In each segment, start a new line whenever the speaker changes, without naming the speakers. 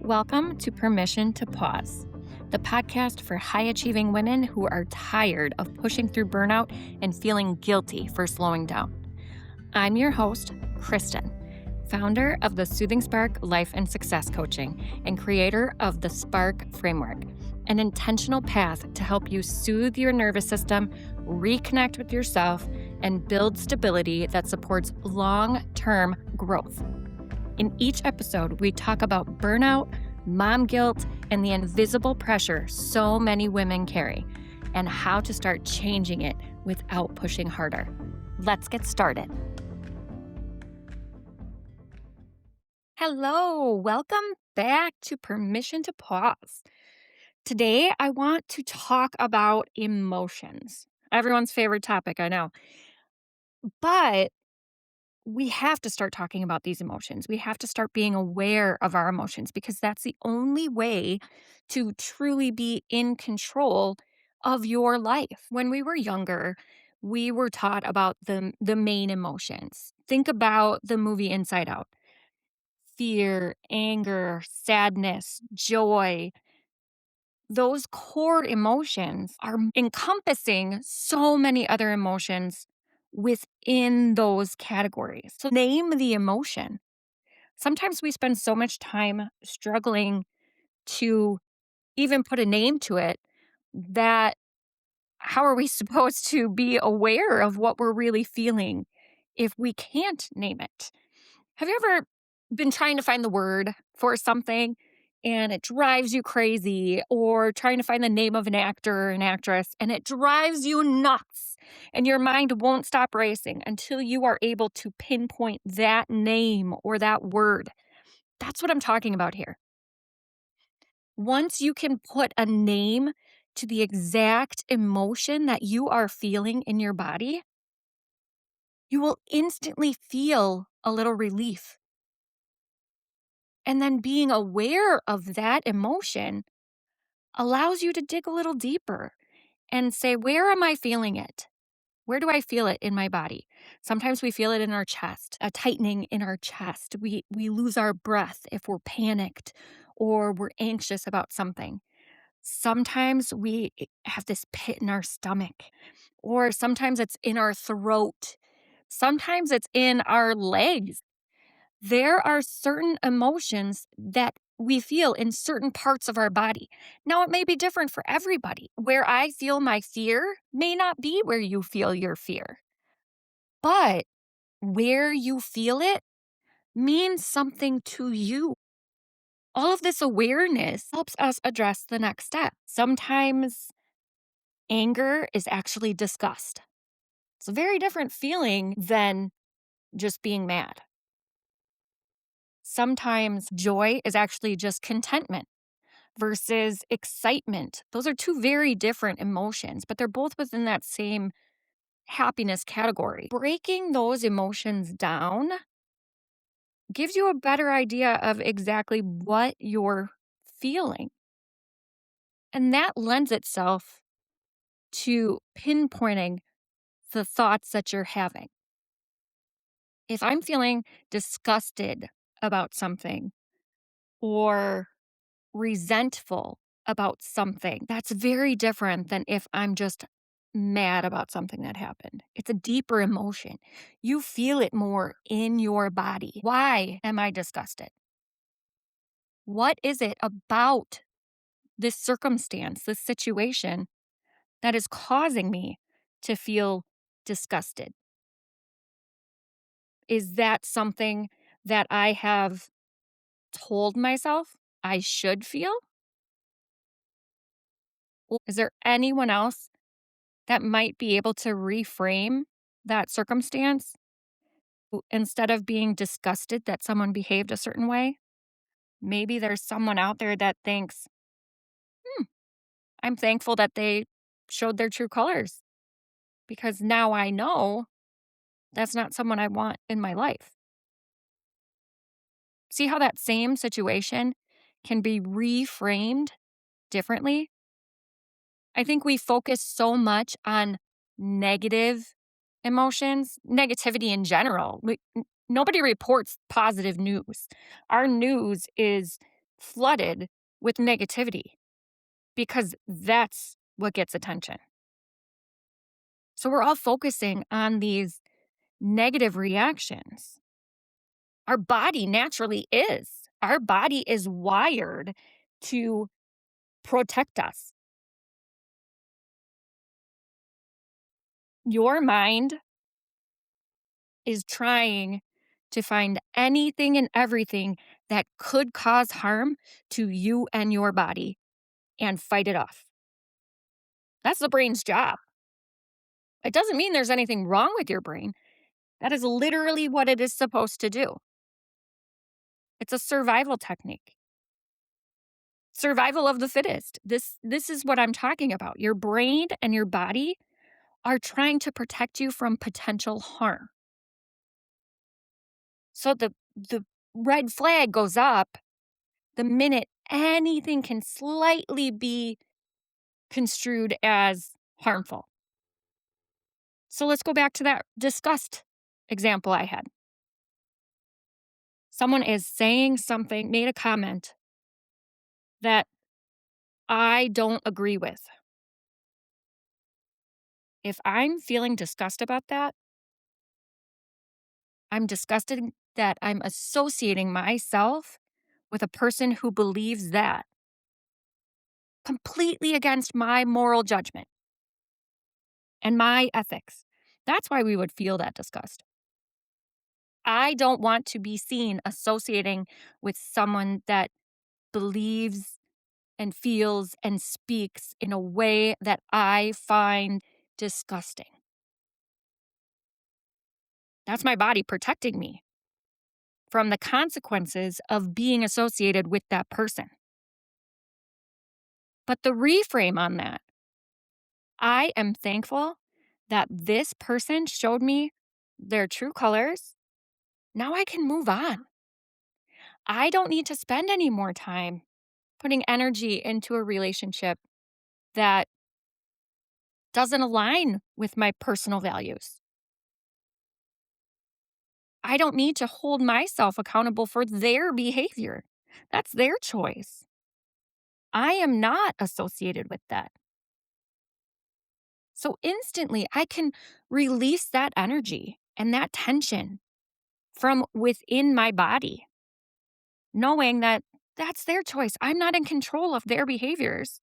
Welcome to Permission to Pause, the podcast for high achieving women who are tired of pushing through burnout and feeling guilty for slowing down. I'm your host, Kristen, founder of the Soothing Spark Life and Success Coaching and creator of the Spark Framework, an intentional path to help you soothe your nervous system, reconnect with yourself, and build stability that supports long-term growth. In each episode, we talk about burnout, mom guilt, and the invisible pressure so many women carry, and how to start changing it without pushing harder. Let's get started. Hello, welcome back to Permission to Pause. Today, I want to talk about emotions. Everyone's favorite topic, I know. But we have to start talking about these emotions. We have to start being aware of our emotions because that's the only way to truly be in control of your life. When we were younger, we were taught about the main emotions. Think about the movie Inside Out. Fear, anger, sadness, joy. Those core emotions are encompassing so many other emotions within those categories. So name the emotion. Sometimes we spend so much time struggling to even put a name to it that how are we supposed to be aware of what we're really feeling if we can't name it? Have you ever been trying to find the word for something and it drives you crazy, or trying to find the name of an actor or an actress and it drives you nuts and your mind won't stop racing until you are able to pinpoint that name or that word? That's what I'm talking about here. Once you can put a name to the exact emotion that you are feeling in your body, you will instantly feel a little relief. And then being aware of that emotion allows you to dig a little deeper and say, where am I feeling it? Where do I feel it in my body? Sometimes we feel it in our chest, a tightening in our chest. We lose our breath if we're panicked or we're anxious about something. Sometimes we have this pit in our stomach, or sometimes it's in our throat. Sometimes it's in our legs. There are certain emotions that we feel in certain parts of our body. Now, it may be different for everybody. Where I feel my fear may not be where you feel your fear, but where you feel it means something to you. All of this awareness helps us address the next step. Sometimes anger is actually disgust. It's a very different feeling than just being mad. Sometimes joy is actually just contentment versus excitement. Those are two very different emotions, but they're both within that same happiness category. Breaking those emotions down gives you a better idea of exactly what you're feeling. And that lends itself to pinpointing the thoughts that you're having. If I'm feeling disgusted about something or resentful about something, that's very different than if I'm just mad about something that happened. It's a deeper emotion. You feel it more in your body. Why am I disgusted? What is it about this circumstance, this situation that is causing me to feel disgusted? Is that something that I have told myself I should feel? Or is there anyone else that might be able to reframe that circumstance? Instead of being disgusted that someone behaved a certain way, maybe there's someone out there that thinks, I'm thankful that they showed their true colors because now I know that's not someone I want in my life. See how that same situation can be reframed differently? I think we focus so much on negative emotions, negativity in general. Nobody reports positive news. Our news is flooded with negativity because that's what gets attention. So we're all focusing on these negative reactions. Our body naturally is. Our body is wired to protect us. Your mind is trying to find anything and everything that could cause harm to you and your body and fight it off. That's the brain's job. It doesn't mean there's anything wrong with your brain. That is literally what it is supposed to do. It's a survival technique. Survival of the fittest. This is what I'm talking about. Your brain and your body are trying to protect you from potential harm. So the red flag goes up the minute anything can slightly be construed as harmful. So let's go back to that disgust example I had. Someone is saying something, made a comment that I don't agree with. If I'm feeling disgust about that, I'm disgusted that I'm associating myself with a person who believes that completely against my moral judgment and my ethics. That's why we would feel that disgust. I don't want to be seen associating with someone that believes and feels and speaks in a way that I find disgusting. That's my body protecting me from the consequences of being associated with that person. But the reframe on that, I am thankful that this person showed me their true colors. Now I can move on. I don't need to spend any more time putting energy into a relationship that doesn't align with my personal values. I don't need to hold myself accountable for their behavior. That's their choice. I am not associated with that. So instantly, I can release that energy and that tension from within my body, knowing that that's their choice. I'm not in control of their behaviors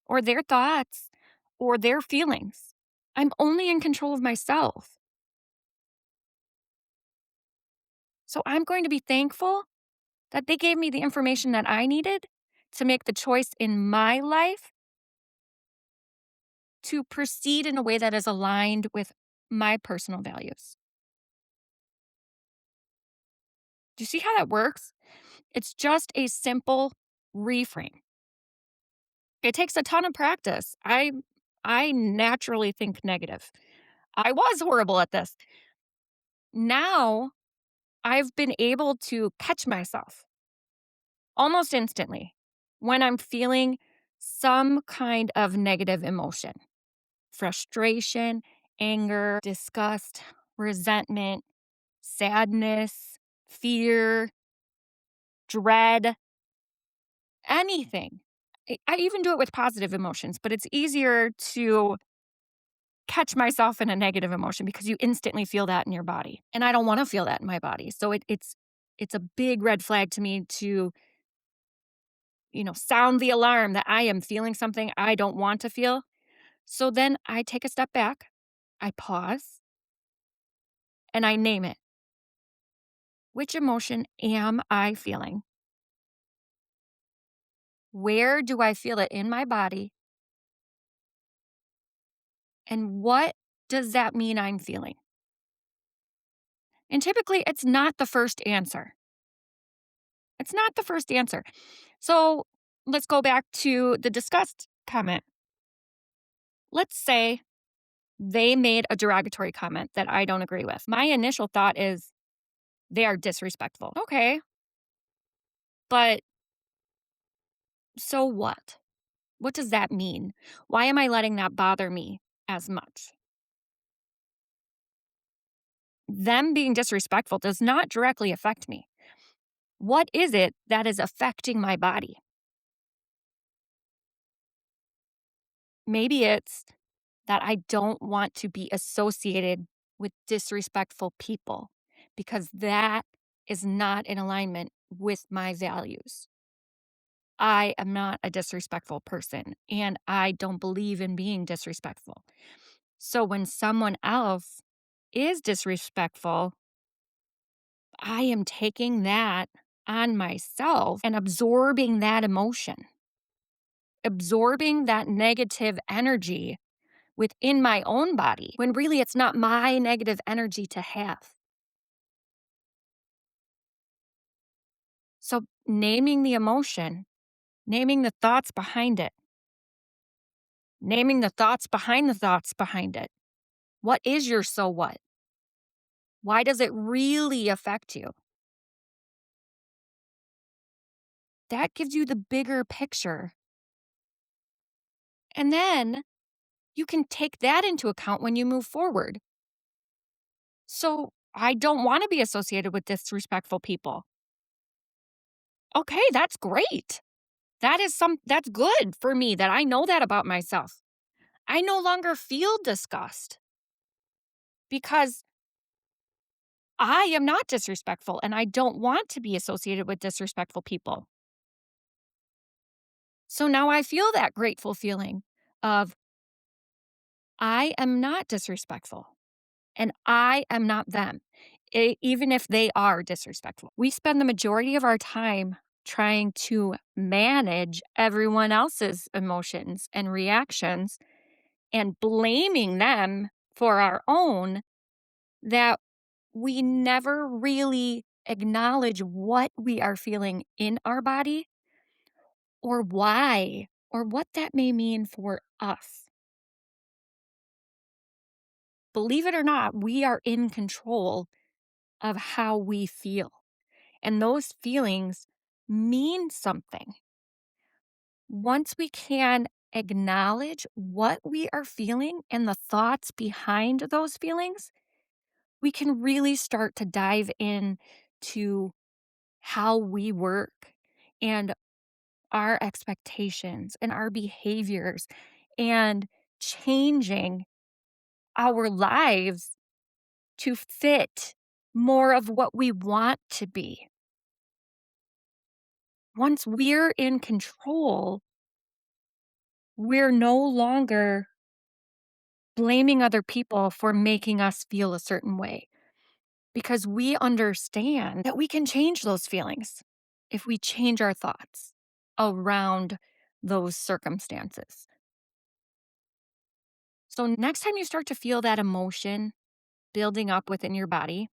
or their thoughts or their feelings. I'm only in control of myself. So I'm going to be thankful that they gave me the information that I needed to make the choice in my life to proceed in a way that is aligned with my personal values. Do you see how that works? It's just a simple reframe. It takes a ton of practice. I naturally think negative. I was horrible at this. Now I've been able to catch myself almost instantly when I'm feeling some kind of negative emotion: frustration, anger, disgust, resentment, sadness, fear, dread, anything. I even do it with positive emotions, but it's easier to catch myself in a negative emotion because you instantly feel that in your body. And I don't want to feel that in my body. So it's a big red flag to me to, sound the alarm that I am feeling something I don't want to feel. So then I take a step back, I pause, and I name it. Which emotion am I feeling? Where do I feel it in my body? And what does that mean I'm feeling? And typically, it's not the first answer. It's not the first answer. So let's go back to the disgust comment. Let's say they made a derogatory comment that I don't agree with. My initial thought is they are disrespectful. Okay, but so what? What does that mean? Why am I letting that bother me as much? Them being disrespectful does not directly affect me. What is it that is affecting my body? Maybe it's that I don't want to be associated with disrespectful people because that is not in alignment with my values. I am not a disrespectful person and I don't believe in being disrespectful. So when someone else is disrespectful, I am taking that on myself and absorbing that emotion, absorbing that negative energy within my own body when really it's not my negative energy to have. So, naming the emotion, naming the thoughts behind it, naming the thoughts behind the thoughts behind it. What is your so what? Why does it really affect you? That gives you the bigger picture. And then you can take that into account when you move forward. So, I don't want to be associated with disrespectful people. Okay, that's great. That's good for me that I know that about myself. I no longer feel disgust because I am not disrespectful and I don't want to be associated with disrespectful people. So now I feel that grateful feeling of I am not disrespectful and I am not them, even if they are disrespectful. We spend the majority of our time trying to manage everyone else's emotions and reactions and blaming them for our own that we never really acknowledge what we are feeling in our body or why or what that may mean for us. Believe it or not, we are in control of how we feel, and those feelings mean something. Once we can acknowledge what we are feeling and the thoughts behind those feelings, we can really start to dive in to how we work and our expectations and our behaviors and changing our lives to fit more of what we want to be. Once we're in control, we're no longer blaming other people for making us feel a certain way because we understand that we can change those feelings if we change our thoughts around those circumstances. So, next time you start to feel that emotion building up within your body,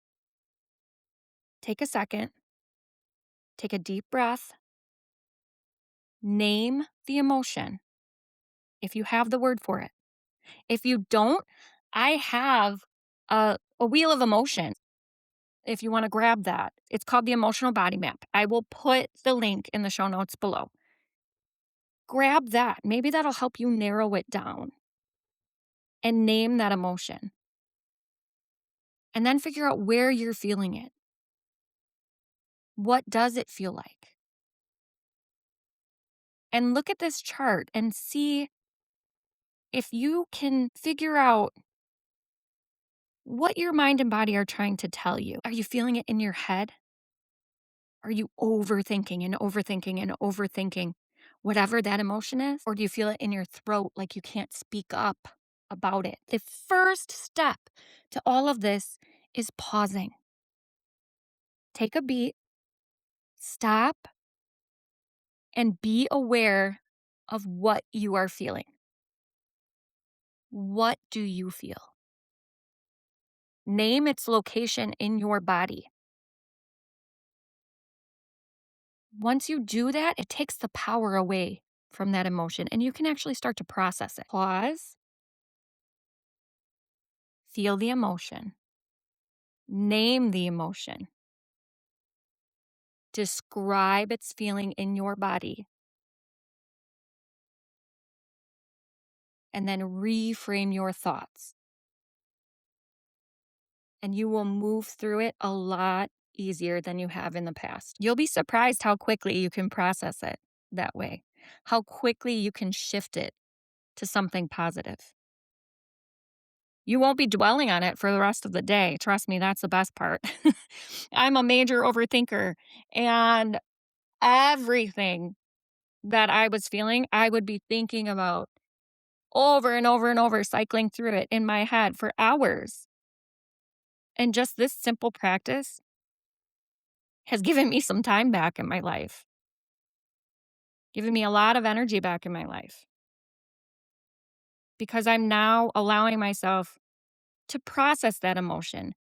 take a second, take a deep breath, name the emotion if you have the word for it. If you don't, I have a wheel of emotion. If you want to grab that, it's called the Emotional Body Map. I will put the link in the show notes below. Grab that. Maybe that'll help you narrow it down and name that emotion. And then figure out where you're feeling it. What does it feel like? And look at this chart and see if you can figure out what your mind and body are trying to tell you. Are you feeling it in your head? Are you overthinking and overthinking and overthinking whatever that emotion is? Or do you feel it in your throat like you can't speak up about it? The first step to all of this is pausing. Take a beat, stop, and be aware of what you are feeling. What do you feel? Name its location in your body. Once you do that, it takes the power away from that emotion and you can actually start to process it. Pause, feel the emotion, name the emotion, describe its feeling in your body, and then reframe your thoughts. And you will move through it a lot easier than you have in the past. You'll be surprised how quickly you can process it that way, how quickly you can shift it to something positive. You won't be dwelling on it for the rest of the day. Trust me, that's the best part. I'm a major overthinker, and everything that I was feeling, I would be thinking about over and over and over, cycling through it in my head for hours. And just this simple practice has given me some time back in my life, given me a lot of energy back in my life because I'm now allowing myself to process that emotion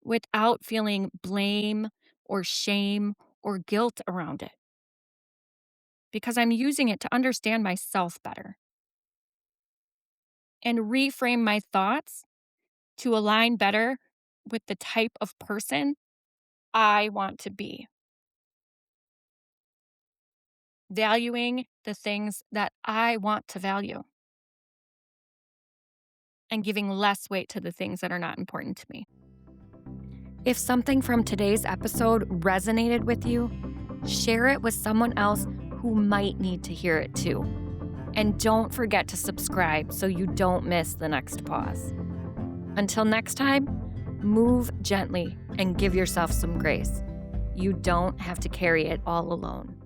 without feeling blame or shame or guilt around it because I'm using it to understand myself better and reframe my thoughts to align better with the type of person I want to be, valuing the things that I want to value and giving less weight to the things that are not important to me. If something from today's episode resonated with you, share it with someone else who might need to hear it too. And don't forget to subscribe so you don't miss the next pause. Until next time, move gently and give yourself some grace. You don't have to carry it all alone.